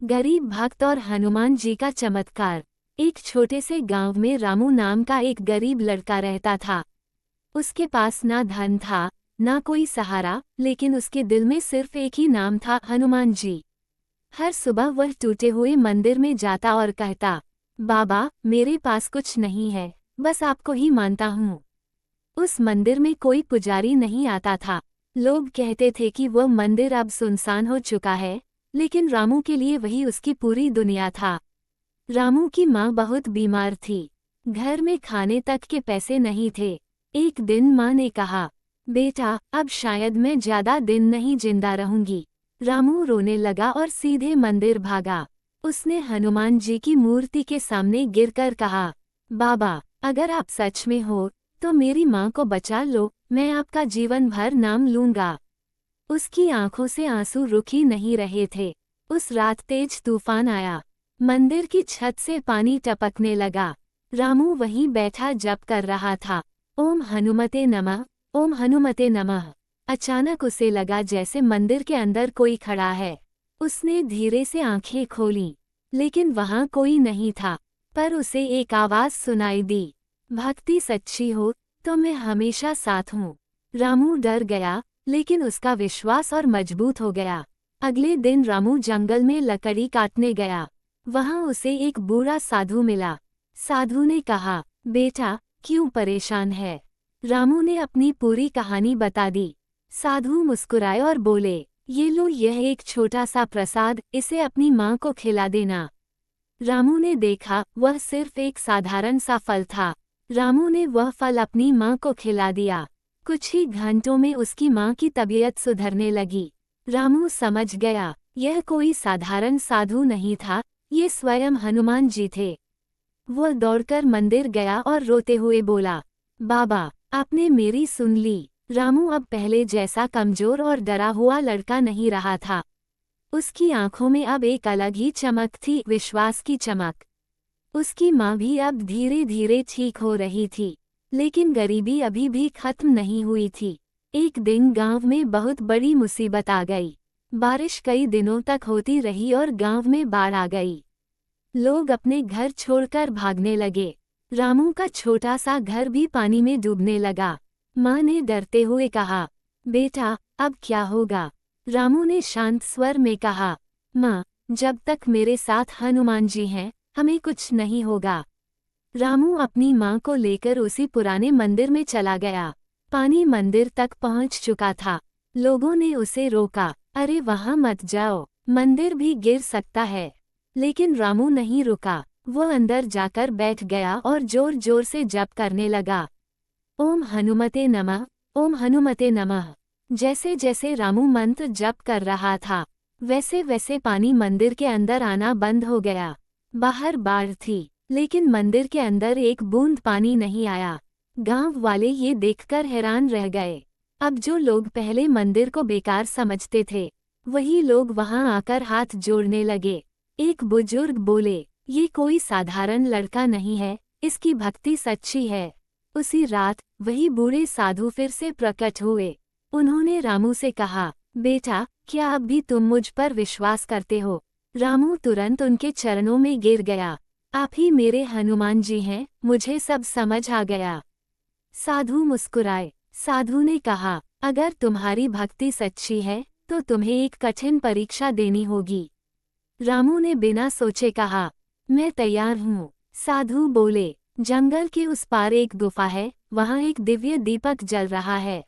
गरीब भक्त और हनुमान जी का चमत्कार। एक छोटे से गांव में रामू नाम का एक गरीब लड़का रहता था। उसके पास ना धन था, ना कोई सहारा, लेकिन उसके दिल में सिर्फ एक ही नाम था, हनुमान जी। हर सुबह वह टूटे हुए मंदिर में जाता और कहता, बाबा मेरे पास कुछ नहीं है, बस आपको ही मानता हूँ। उस मंदिर में कोई पुजारी नहीं आता था। लोग कहते थे कि वह मंदिर अब सुनसान हो चुका है, लेकिन रामू के लिए वही उसकी पूरी दुनिया था। रामू की माँ बहुत बीमार थी। घर में खाने तक के पैसे नहीं थे। एक दिन माँ ने कहा, बेटा अब शायद मैं ज्यादा दिन नहीं जिंदा रहूंगी। रामू रोने लगा और सीधे मंदिर भागा। उसने हनुमान जी की मूर्ति के सामने गिरकर कहा, बाबा अगर आप सच में हो तो मेरी माँ को बचा लो, मैं आपका जीवन भर नाम लूंगा। उसकी आंखों से आंसू रुक ही नहीं रहे थे। उस रात तेज तूफान आया। मंदिर की छत से पानी टपकने लगा। रामू वहीं बैठा जप कर रहा था, ओम हनुमते नमः, ओम हनुमते नमः। अचानक उसे लगा जैसे मंदिर के अंदर कोई खड़ा है। उसने धीरे से आंखें खोलीं, लेकिन वहां कोई नहीं था। पर उसे एक आवाज सुनाई दी, भक्ति सच्ची हो तो मैं हमेशा साथ हूँ। रामू डर गया, लेकिन उसका विश्वास और मजबूत हो गया। अगले दिन रामू जंगल में लकड़ी काटने गया। वहां उसे एक बूढ़ा साधु मिला। साधु ने कहा, बेटा क्यों परेशान है? रामू ने अपनी पूरी कहानी बता दी। साधु मुस्कुराए और बोले, ये लो, यह एक छोटा सा प्रसाद, इसे अपनी माँ को खिला देना। रामू ने देखा वह सिर्फ एक साधारण सा फल था। रामू ने वह फल अपनी माँ को खिला दिया। कुछ ही घंटों में उसकी माँ की तबीयत सुधरने लगी। रामू समझ गया यह कोई साधारण साधु नहीं था, ये स्वयं हनुमान जी थे। वह दौड़कर मंदिर गया और रोते हुए बोला, बाबा आपने मेरी सुन ली। रामू अब पहले जैसा कमजोर और डरा हुआ लड़का नहीं रहा था। उसकी आंखों में अब एक अलग ही चमक थी, विश्वास की चमक। उसकी माँ भी अब धीरे धीरे ठीक हो रही थी, लेकिन गरीबी अभी भी खत्म नहीं हुई थी। एक दिन गांव में बहुत बड़ी मुसीबत आ गई। बारिश कई दिनों तक होती रही और गांव में बाढ़ आ गई। लोग अपने घर छोड़कर भागने लगे। रामू का छोटा सा घर भी पानी में डूबने लगा। माँ ने डरते हुए कहा, बेटा अब क्या होगा? रामू ने शांत स्वर में कहा, माँ जब तक मेरे साथ हनुमान जी हैं, हमें कुछ नहीं होगा। रामू अपनी माँ को लेकर उसी पुराने मंदिर में चला गया। पानी मंदिर तक पहुँच चुका था। लोगों ने उसे रोका, अरे वहाँ मत जाओ, मंदिर भी गिर सकता है। लेकिन रामू नहीं रुका। वो अंदर जाकर बैठ गया और जोर जोर से जप करने लगा, ओम हनुमते नमः, ओम हनुमते नमः। जैसे जैसे रामू मंत्र जप कर रहा था, वैसे वैसे पानी मंदिर के अंदर आना बंद हो गया। बाहर बाढ़ थी, लेकिन मंदिर के अंदर एक बूंद पानी नहीं आया। गांव वाले ये देखकर हैरान रह गए। अब जो लोग पहले मंदिर को बेकार समझते थे, वही लोग वहां आकर हाथ जोड़ने लगे। एक बुजुर्ग बोले, ये कोई साधारण लड़का नहीं है, इसकी भक्ति सच्ची है। उसी रात वही बूढ़े साधु फिर से प्रकट हुए। उन्होंने रामू से कहा, बेटा क्या अब भी तुम मुझ पर विश्वास करते हो? रामू तुरंत उनके चरणों में गिर गया, आप ही मेरे हनुमान जी हैं, मुझे सब समझ आ गया। साधु मुस्कुराए। साधु ने कहा, अगर तुम्हारी भक्ति सच्ची है तो तुम्हें एक कठिन परीक्षा देनी होगी। रामू ने बिना सोचे कहा, मैं तैयार हूँ। साधु बोले, जंगल के उस पार एक गुफा है, वहाँ एक दिव्य दीपक जल रहा है।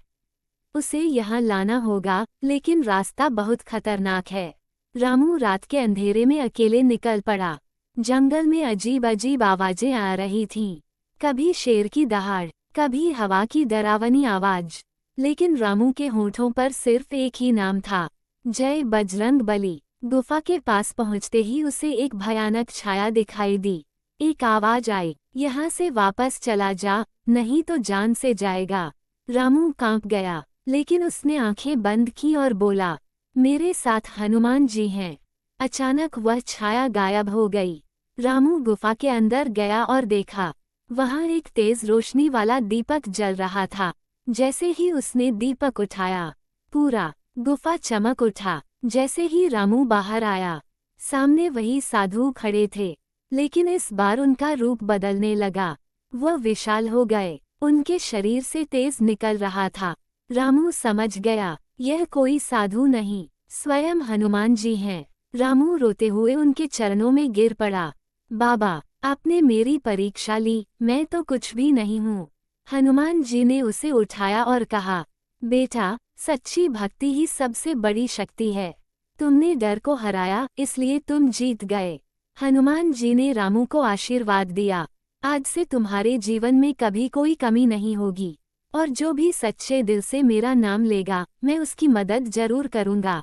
उसे यहाँ लाना होगा, लेकिन रास्ता बहुत खतरनाक है। रामू रात के अंधेरे में अकेले निकल पड़ा। जंगल में अजीब अजीब आवाजें आ रही थीं। कभी शेर की दहाड़, कभी हवा की डरावनी आवाज। लेकिन रामू के होठों पर सिर्फ एक ही नाम था, जय बजरंग बली। गुफा के पास पहुँचते ही उसे एक भयानक छाया दिखाई दी। एक आवाज आई, यहाँ से वापस चला जा, नहीं तो जान से जाएगा। रामू कांप गया, लेकिन उसने आंखें बंद की और बोला, मेरे साथ हनुमान जी हैं। अचानक वह छाया गायब हो गई। रामू गुफा के अंदर गया और देखा, वहाँ एक तेज रोशनी वाला दीपक जल रहा था। जैसे ही उसने दीपक उठाया, पूरा गुफा चमक उठा। जैसे ही रामू बाहर आया, सामने वही साधु खड़े थे, लेकिन इस बार उनका रूप बदलने लगा। वह विशाल हो गए, उनके शरीर से तेज निकल रहा था। रामू समझ गया, यह कोई साधु नहीं, स्वयं हनुमान जी हैं। रामू रोते हुए उनके चरणों में गिर पड़ा। बाबा, आपने मेरी परीक्षा ली, मैं तो कुछ भी नहीं हूँ। हनुमान जी ने उसे उठाया और कहा, बेटा, सच्ची भक्ति ही सबसे बड़ी शक्ति है। तुमने डर को हराया, इसलिए तुम जीत गए। हनुमान जी ने रामू को आशीर्वाद दिया, आज से तुम्हारे जीवन में कभी कोई कमी नहीं होगी, और जो भी सच्चे दिल से मेरा नाम लेगा, मैं उसकी मदद जरूर करूंगा।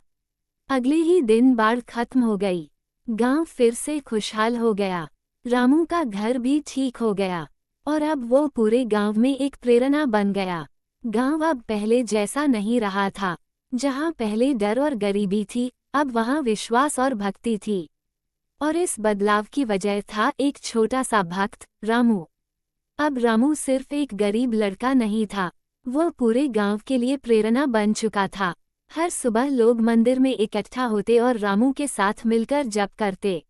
अगले ही दिन बाढ़ खत्म हो गई, गांव फिर से खुशहाल हो गया। रामू का घर भी ठीक हो गया, और अब वो पूरे गांव में एक प्रेरणा बन गया। गांव अब पहले जैसा नहीं रहा था। जहां पहले डर और गरीबी थी, अब वहां विश्वास और भक्ति थी। और इस बदलाव की वजह था एक छोटा सा भक्त, रामू। अब रामू सिर्फ एक गरीब लड़का नहीं था, वह पूरे गांव के लिए प्रेरणा बन चुका था। हर सुबह लोग मंदिर में इकट्ठा होते और रामू के साथ मिलकर जप करते।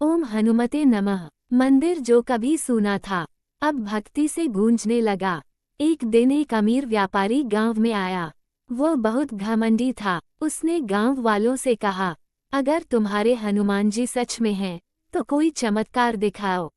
ओम हनुमते नमः। मंदिर जो कभी सूना था, अब भक्ति से गूंजने लगा। एक दिन एक अमीर व्यापारी गांव में आया। वो बहुत घमंडी था। उसने गांव वालों से कहा, अगर तुम्हारे हनुमान जी सच में हैं, तो कोई चमत्कार दिखाओ।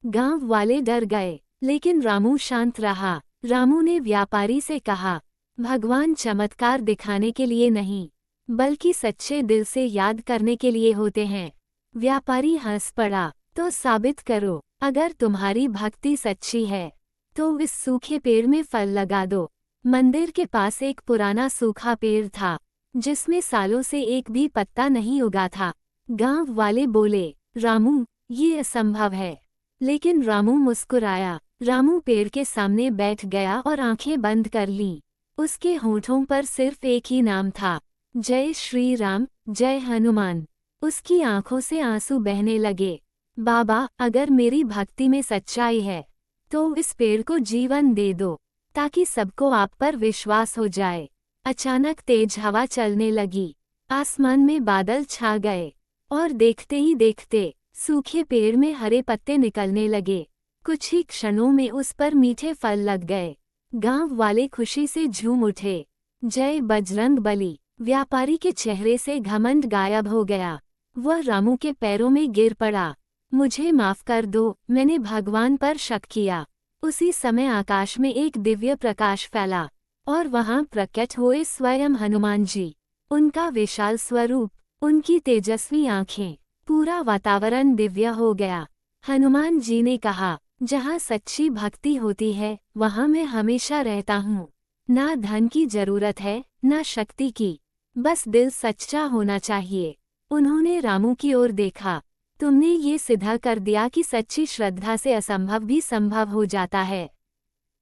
गांव वाले डर गए, लेकिन रामू शांत रहा। रामू ने व्यापारी से कहा, भगवान चमत्कार दिखाने के लिए नहीं, बल्कि सच्चे दिल से याद करने के लिए होते हैं। व्यापारी हंस पड़ा, तो साबित करो। अगर तुम्हारी भक्ति सच्ची है, तो इस सूखे पेड़ में फल लगा दो। मंदिर के पास एक पुराना सूखा पेड़ था, जिसमें सालों से एक भी पत्ता नहीं उगा था। गांव वाले बोले, रामू, ये असंभव है। लेकिन रामू मुस्कुराया। रामू पेड़ के सामने बैठ गया और आंखें बंद कर लीं। उसके होठों पर सिर्फ एक ही नाम था, जय श्री राम, जय हनुमान। उसकी आंखों से आंसू बहने लगे। बाबा, अगर मेरी भक्ति में सच्चाई है, तो इस पेड़ को जीवन दे दो, ताकि सबको आप पर विश्वास हो जाए। अचानक तेज हवा चलने लगी, आसमान में बादल छा गए, और देखते ही देखते सूखे पेड़ में हरे पत्ते निकलने लगे। कुछ ही क्षणों में उस पर मीठे फल लग गए। गांव वाले खुशी से झूम उठे। जय बजरंग बली। व्यापारी के चेहरे से घमंड गायब हो गया। वह रामू के पैरों में गिर पड़ा। मुझे माफ कर दो, मैंने भगवान पर शक किया। उसी समय आकाश में एक दिव्य प्रकाश फैला, और वहां प्रकट हुए स्वयं हनुमान जी। उनका विशाल स्वरूप, उनकी तेजस्वी आंखें, पूरा वातावरण दिव्य हो गया। हनुमान जी ने कहा, जहां सच्ची भक्ति होती है, वहां मैं हमेशा रहता हूँ। ना धन की जरूरत है, ना शक्ति की, बस दिल सच्चा होना चाहिए। उन्होंने रामू की ओर देखा। तुमने ये सिद्ध कर दिया कि सच्ची श्रद्धा से असंभव भी संभव हो जाता है।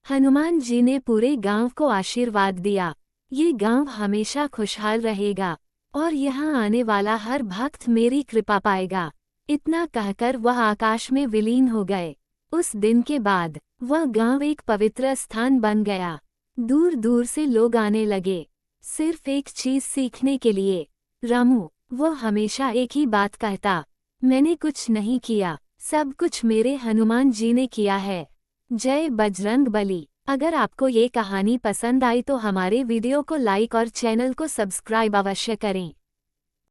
हनुमान जी ने पूरे गांव को आशीर्वाद दिया, ये गांव हमेशा खुशहाल रहेगा, और यहाँ आने वाला हर भक्त मेरी कृपा पाएगा। इतना कहकर वह आकाश में विलीन हो गए। उस दिन के बाद वह गांव एक पवित्र स्थान बन गया। दूर दूर से लोग आने लगे, सिर्फ एक चीज सीखने के लिए। रामू, वह हमेशा एक ही बात कहता, मैंने कुछ नहीं किया, सब कुछ मेरे हनुमान जी ने किया है। जय बजरंग बली। अगर आपको ये कहानी पसंद आई तो हमारे वीडियो को लाइक और चैनल को सब्सक्राइब अवश्य करें।